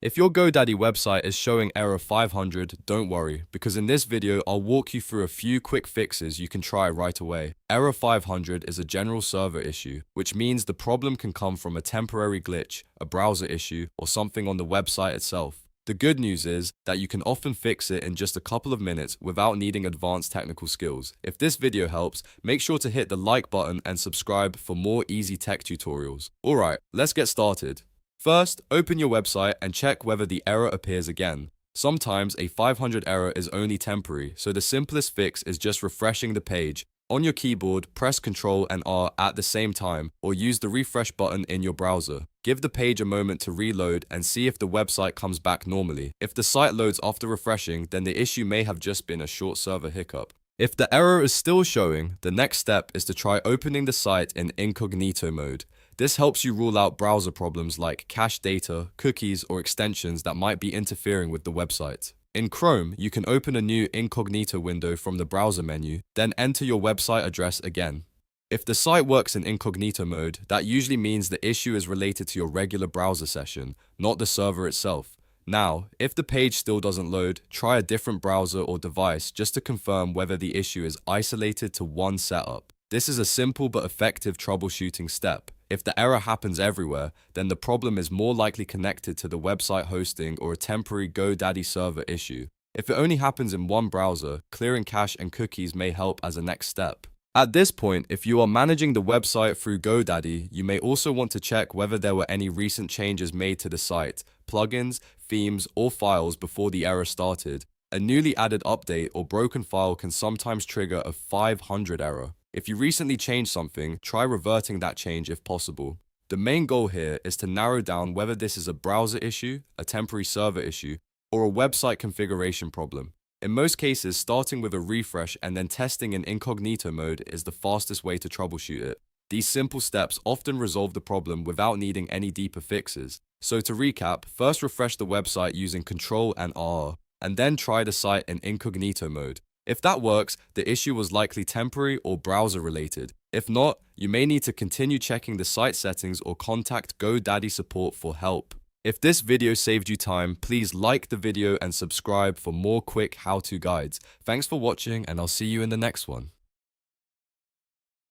If your GoDaddy website is showing error 500, don't worry, because in this video I'll walk you through a few quick fixes you can try right away. Error 500 is a general server issue, which means the problem can come from a temporary glitch, a browser issue, or something on the website itself. The good news is that you can often fix it in just a couple of minutes without needing advanced technical skills. If this video helps, make sure to hit the like button and subscribe for more easy tech tutorials. Alright, let's get started. First, open your website and check whether the error appears again. Sometimes a 500 error is only temporary, so the simplest fix is just refreshing the page. On your keyboard, press Ctrl and R at the same time, or use the refresh button in your browser. Give the page a moment to reload and see if the website comes back normally. If the site loads after refreshing, then the issue may have just been a short server hiccup. If the error is still showing, the next step is to try opening the site in Incognito Mode. This helps you rule out browser problems like cache data, cookies, or extensions that might be interfering with the website. In Chrome, you can open a new incognito window from the browser menu, then enter your website address again. If the site works in incognito mode, that usually means the issue is related to your regular browser session, not the server itself. Now, if the page still doesn't load, try a different browser or device just to confirm whether the issue is isolated to one setup. This is a simple but effective troubleshooting step. If the error happens everywhere, then the problem is more likely connected to the website hosting or a temporary GoDaddy server issue. If it only happens in one browser, clearing cache and cookies may help as a next step. At this point, if you are managing the website through GoDaddy, you may also want to check whether there were any recent changes made to the site, plugins, themes, or files before the error started. A newly added update or broken file can sometimes trigger a 500 error. If you recently changed something, try reverting that change if possible. The main goal here is to narrow down whether this is a browser issue, a temporary server issue, or a website configuration problem. In most cases, starting with a refresh and then testing in incognito mode is the fastest way to troubleshoot it. These simple steps often resolve the problem without needing any deeper fixes. So to recap, first refresh the website using Ctrl and R, and then try the site in incognito mode. If that works, the issue was likely temporary or browser related. If not, you may need to continue checking the site settings or contact GoDaddy support for help. If this video saved you time, please like the video and subscribe for more quick how-to guides. Thanks for watching, and I'll see you in the next one.